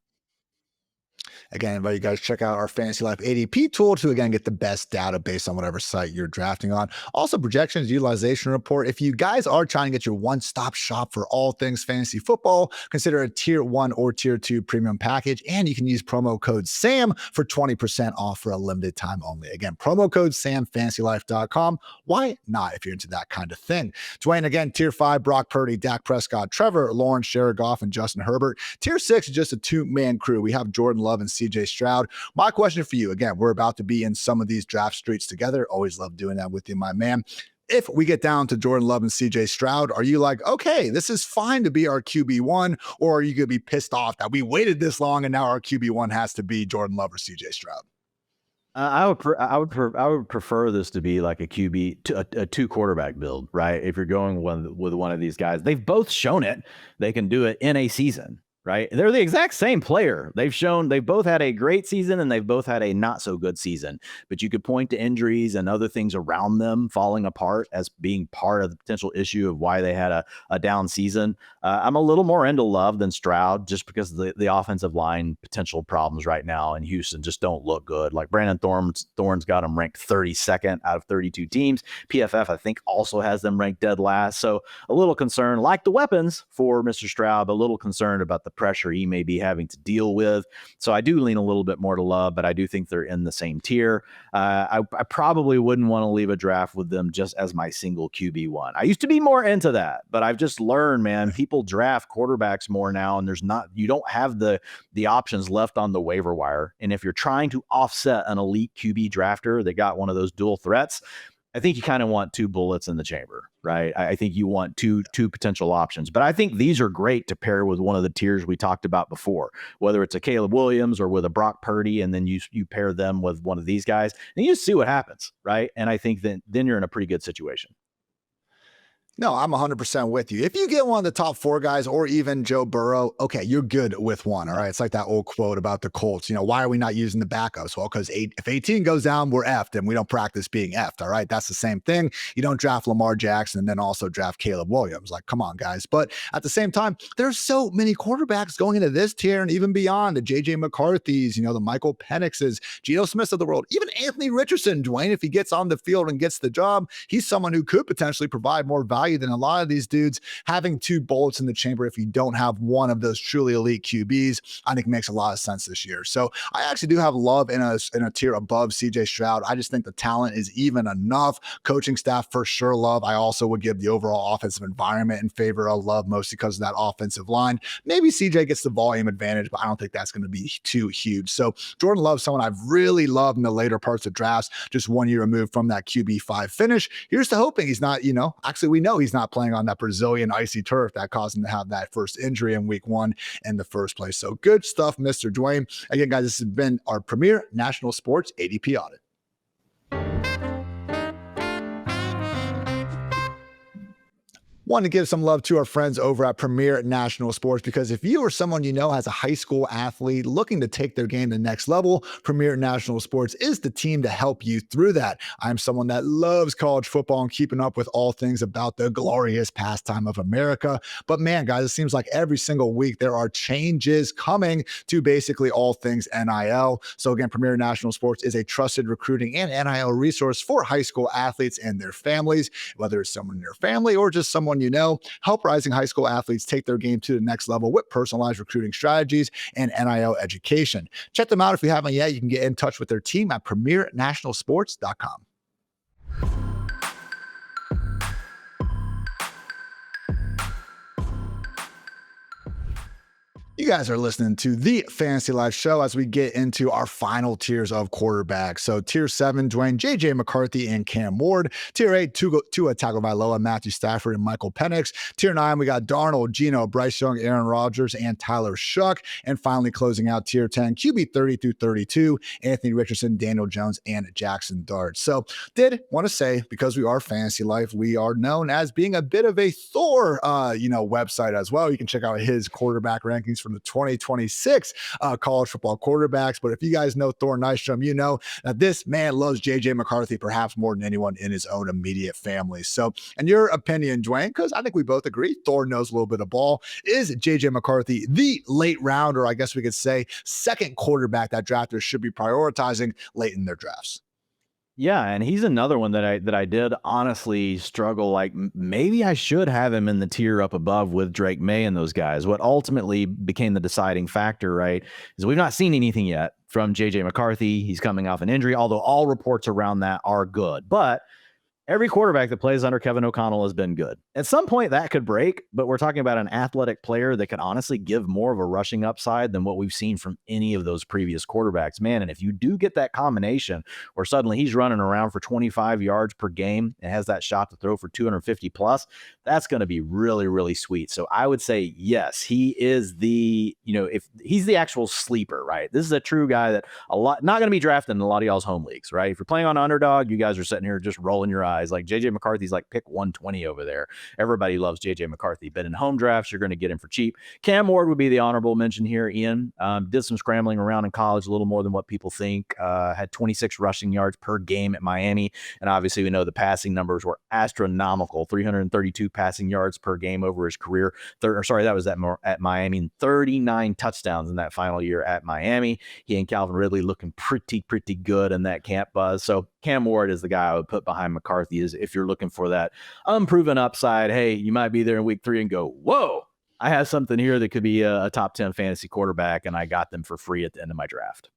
Again, I invite you guys to check out our Fantasy Life ADP tool to, again, get the best data based on whatever site you're drafting on. Also, projections, utilization report. If you guys are trying to get your one-stop shop for all things fantasy football, consider a tier 1 or tier 2 premium package, and you can use promo code SAM for 20% off for a limited time only. Again, promo code SAM, fantasylife.com. Why not if you're into that kind of thing? Dwayne, again, tier 5, Brock Purdy, Dak Prescott, Trevor Lawrence, Jared Goff, and Justin Herbert. Tier 6 is just a 2-man crew. We have Jordan Love and CJ Stroud. My question for you, again, we're about to be in some of these draft streets together. Always love doing that with you, my man. If we get down to Jordan Love and CJ Stroud, are you like, okay, this is fine to be our QB1, or are you going to be pissed off that we waited this long and now our QB1 has to be Jordan Love or CJ Stroud? I would prefer this to be like a QB, a 2 quarterback build, right? If you're going with one of these guys, they've both shown it. They can do it in a season. Right? They're the exact same player. They've both had a great season and they've both had a not so good season, but you could point to injuries and other things around them falling apart as being part of the potential issue of why they had a down season. I'm a little more into Love than Stroud just because the offensive line potential problems right now in Houston just don't look good. Like Brandon Thorne's got them ranked 32nd out of 32 teams. PFF, I think, also has them ranked dead last. So a little concerned, like the weapons for Mr. Stroud, but a little concerned about the pressure he may be having to deal with. So I do lean a little bit more to Love, but I do think they're in the same tier. I probably wouldn't want to leave a draft with them just as my single QB1. I used to be more into that, but I've just learned, man, people draft quarterbacks more now, and you don't have the options left on the waiver wire. And if you're trying to offset an elite QB drafter that got one of those dual threats, I think you kind of want 2 bullets in the chamber, right? I think you want two potential options, but I think these are great to pair with one of the tiers we talked about before, whether it's a Caleb Williams or with a Brock Purdy, and then you pair them with one of these guys and you just see what happens, right? And I think that then you're in a pretty good situation. No, I'm 100% with you. If you get one of the top four guys or even Joe Burrow, okay, you're good with one. All right. It's like that old quote about the Colts. Why are we not using the backups? Well, because if 18 goes down, we're effed and we don't practice being effed. All right. That's the same thing. You don't draft Lamar Jackson and then also draft Caleb Williams. Like, come on, guys. But at the same time, there's so many quarterbacks going into this tier and even beyond the JJ McCarthy's, the Michael Penix's, Geno Smiths of the world, even Anthony Richardson, Dwayne, if he gets on the field and gets the job, he's someone who could potentially provide more value than a lot of these dudes. Having two bullets in the chamber if you don't have one of those truly elite QBs, I think makes a lot of sense this year. So I actually do have love in a tier above CJ Stroud. I just think the talent is even enough. Coaching staff for sure love. I also would give the overall offensive environment in favor of love, mostly because of that offensive line. Maybe CJ gets the volume advantage, but I don't think that's going to be too huge. So Jordan Love's someone I've really loved in the later parts of drafts, just 1 year removed from that QB5 finish. Here's to hoping he's not, actually we know he's not playing on that Brazilian icy turf that caused him to have that first injury in week 1 in the first place. So good stuff, Mr. Dwayne. Again, guys, this has been our premier national sports ADP audit. Want to give some love to our friends over at Premier National Sports, because if you or someone has a high school athlete looking to take their game to the next level, Premier National Sports is the team to help you through that. I'm someone that loves college football and keeping up with all things about the glorious pastime of America. But man, guys, it seems like every single week there are changes coming to basically all things NIL. So again, Premier National Sports is a trusted recruiting and NIL resource for high school athletes and their families, whether it's someone in your family or just someone help rising high school athletes take their game to the next level with personalized recruiting strategies and NIL education. Check them out if you haven't yet. You can get in touch with their team at premiernationalsports.com. You guys are listening to the Fantasy Life Show as we get into our final tiers of quarterbacks. So tier 7, Dwayne, JJ McCarthy and Cam Ward. Tier 8, Tua Tagovailoa, Matthew Stafford, and Michael Penix. Tier 9, we got Darnold, Geno, Bryce Young, Aaron Rodgers, and Tyler Shuck. And finally closing out tier 10, QB 30 through 32, Anthony Richardson, Daniel Jones, and Jackson Dart. So did want to say, because we are Fantasy Life, we are known as being a bit of a Thor, website as well. You can check out his quarterback rankings from the 2026 college football quarterbacks. But if you guys know Thor Nystrom, you know that this man loves JJ McCarthy perhaps more than anyone in his own immediate family. So in your opinion, Dwayne, because I think we both agree Thor knows a little bit of ball, is JJ McCarthy the late round, or I guess we could say second quarterback that drafters should be prioritizing late in their drafts? Yeah, and he's another one that I did honestly struggle. Like maybe I should have him in the tier up above with Drake May and those guys. What ultimately became the deciding factor, right, is we've not seen anything yet from JJ McCarthy. He's coming off an injury, although all reports around that are good. But every quarterback that plays under Kevin O'Connell has been good. At some point that could break, but we're talking about an athletic player that could honestly give more of a rushing upside than what we've seen from any of those previous quarterbacks. Man, and if you do get that combination where suddenly he's running around for 25 yards per game and has that shot to throw for 250 plus, that's going to be really, really sweet. So I would say, yes, he is the, if he's the actual sleeper, right? This is a true guy that not going to be drafted in a lot of y'all's home leagues, right? If you're playing on underdog, you guys are sitting here just rolling your eyes. Like JJ McCarthy's like pick 120 over there. Everybody loves JJ McCarthy, but in home drafts, you're going to get him for cheap. Cam Ward would be the honorable mention here. Ian did some scrambling around in college, a little more than what people think. Had 26 rushing yards per game at Miami. And obviously we know the passing numbers were astronomical, 332 passing yards per game over his career. That was at Miami, 39 touchdowns in that final year at Miami. He and Calvin Ridley looking pretty good in that camp buzz. So Cam Ward is the guy I would put behind McCarthy is if you're looking for that unproven upside. Hey, you might be there in week 3 and go, whoa, I have something here that could be a top 10 fantasy quarterback, and I got them for free at the end of my draft.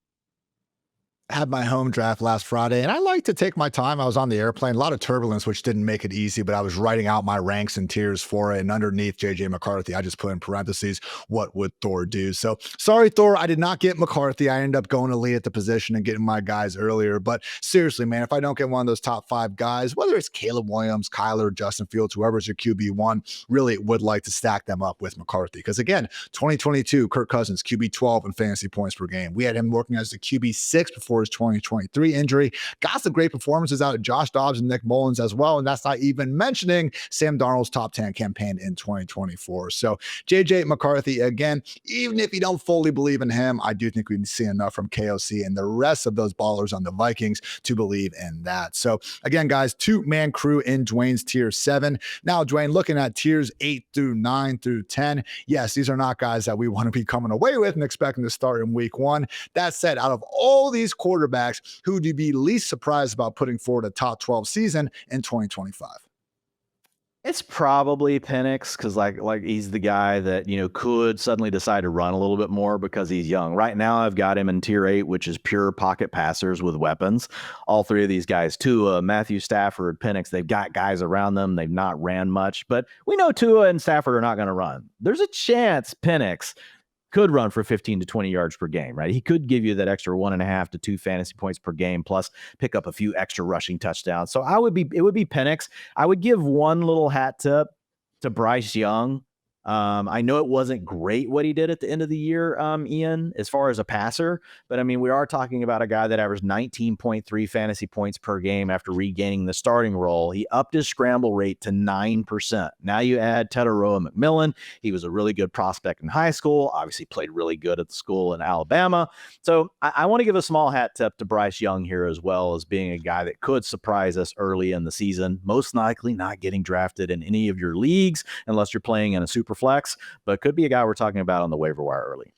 Had my home draft last Friday, and I like to take my time. I was on the airplane, a lot of turbulence, which didn't make it easy, but I was writing out my ranks and tiers for it. And underneath JJ McCarthy, I just put in parentheses, what would Thor do? So sorry, Thor, I did not get McCarthy. I ended up going to lead at the position and getting my guys earlier. But seriously, man, if I don't get one of those top 5 guys, whether it's Caleb Williams, Kyler, Justin Fields, whoever's your QB1, really would like to stack them up with McCarthy. Because again, 2022, Kirk Cousins, QB 12 in fantasy points per game. We had him working as the QB 6 before before his 2023 injury. Got some great performances out of Josh Dobbs and Nick Mullins as well. And that's not even mentioning Sam Darnold's top 10 campaign in 2024. So JJ McCarthy, again, even if you don't fully believe in him, I do think we can see enough from KOC and the rest of those ballers on the Vikings to believe in that. So again, guys, 2-man crew in Dwain's tier 7. Now, Dwain, looking at tiers 8 through 9 through 10, yes, these are not guys that we want to be coming away with and expecting to start in week 1. That said, out of all these quarterbacks, who would you be least surprised about putting forward a top 12 season in 2025? It's probably Penix because like he's the guy that, could suddenly decide to run a little bit more because he's young. Right now, I've got him in tier 8, which is pure pocket passers with weapons. All three of these guys, Tua, Matthew Stafford, Penix, they've got guys around them. They've not ran much, but we know Tua and Stafford are not going to run. There's a chance Penix could run for 15 to 20 yards per game, right? He could give you that extra 1.5 to 2 fantasy points per game, plus pick up a few extra rushing touchdowns. So it would be Penix. I would give one little hat tip to Bryce Young. I know it wasn't great what he did at the end of the year, Ian, as far as a passer, but I mean, we are talking about a guy that averaged 19.3 fantasy points per game after regaining the starting role. He upped his scramble rate to 9%. Now you add Tedoroa McMillan. He was a really good prospect in high school, obviously played really good at the school in Alabama. So I want to give a small hat tip to Bryce Young here, as well as being a guy that could surprise us early in the season, most likely not getting drafted in any of your leagues unless you're playing in a super flex, but could be a guy we're talking about on the waiver wire early.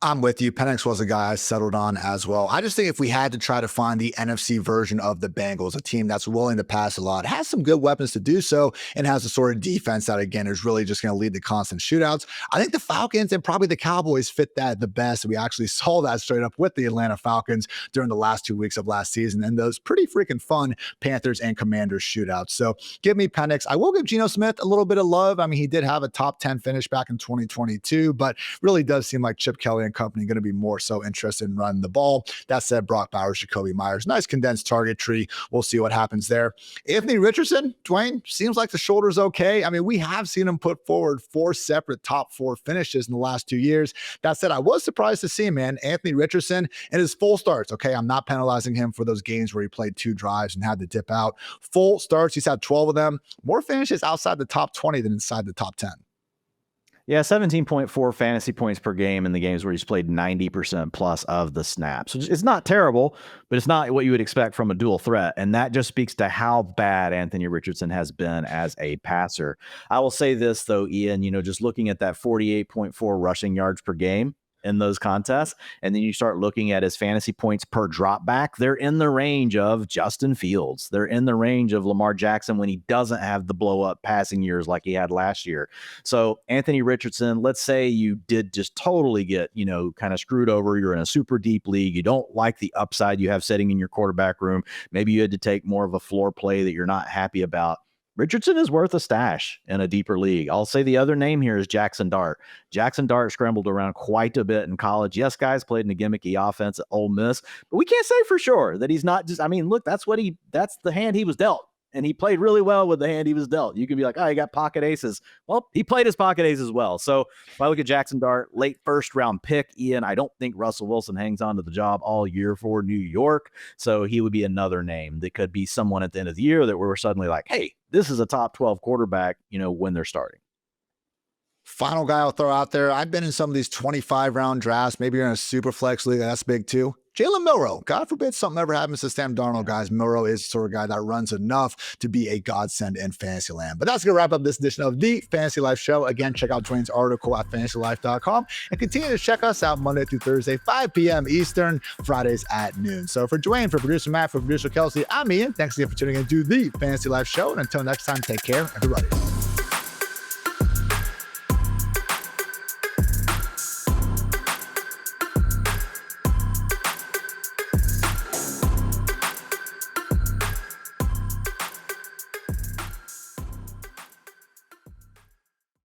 I'm with you. Penix was a guy I settled on as well. I just think if we had to try to find the NFC version of the Bengals, a team that's willing to pass a lot, has some good weapons to do so, and has a sort of defense that, again, is really just going to lead to constant shootouts, I think the Falcons and probably the Cowboys fit that the best. We actually saw that straight up with the Atlanta Falcons during the last 2 weeks of last season, and those pretty freaking fun Panthers and Commanders shootouts. So give me Penix. I will give Geno Smith a little bit of love. I mean, he did have a top 10 finish back in 2022, but really does seem like Chip Kelly and company going to be more so interested in running the ball. That said, Brock Bowers, Jacoby Myers, nice condensed target tree. We'll see what happens there. Anthony Richardson, Dwain, seems like the shoulder's okay. I mean, we have seen him put forward 4 separate top 4 finishes in the last 2 years. That said, I was surprised to see, man, Anthony Richardson in his full starts. Okay, I'm not penalizing him for those games where he played 2 drives and had to dip out. Full starts, he's had 12 of them. More finishes outside the top 20 than inside the top 10. Yeah, 17.4 fantasy points per game in the games where he's played 90% plus of the snaps. So it's not terrible, but it's not what you would expect from a dual threat. And that just speaks to how bad Anthony Richardson has been as a passer. I will say this, though, Ian, just looking at that 48.4 rushing yards per game in those contests, and then you start looking at his fantasy points per drop back, they're in the range of Justin Fields. They're in the range of Lamar Jackson when he doesn't have the blow up passing years like he had last year. So Anthony Richardson, let's say you did just totally get, kind of screwed over. You're in a super deep league. You don't like the upside you have sitting in your quarterback room. Maybe you had to take more of a floor play that you're not happy about. Richardson is worth a stash in a deeper league. I'll say the other name here is Jackson Dart. Jackson Dart scrambled around quite a bit in college. Yes, guys, played in a gimmicky offense at Ole Miss, but we can't say for sure that he's not just, look, that's the hand he was dealt. And he played really well with the hand he was dealt. You can be like, oh, he got pocket aces. Well, he played his pocket aces as well. So if I look at Jackson Dart, late first round pick, Ian, I don't think Russell Wilson hangs on to the job all year for New York. So he would be another name that could be someone at the end of the year that we're suddenly like, hey, this is a top 12 quarterback, when they're starting. Final guy I'll throw out there. I've been in some of these 25-round drafts. Maybe you're in a super flex league. That's big too. Jalen Milroe. God forbid something ever happens to Sam Darnold, guys. Milroe is the sort of guy that runs enough to be a godsend in fantasy land. But that's going to wrap up this edition of the Fantasy Life Show. Again, check out Dwain's article at fantasylife.com and continue to check us out Monday through Thursday, 5 p.m. Eastern, Fridays at noon. So for Dwain, for producer Matt, for producer Kelsey, I'm Ian. Thanks again for tuning in to the Fantasy Life Show. And until next time, take care, everybody.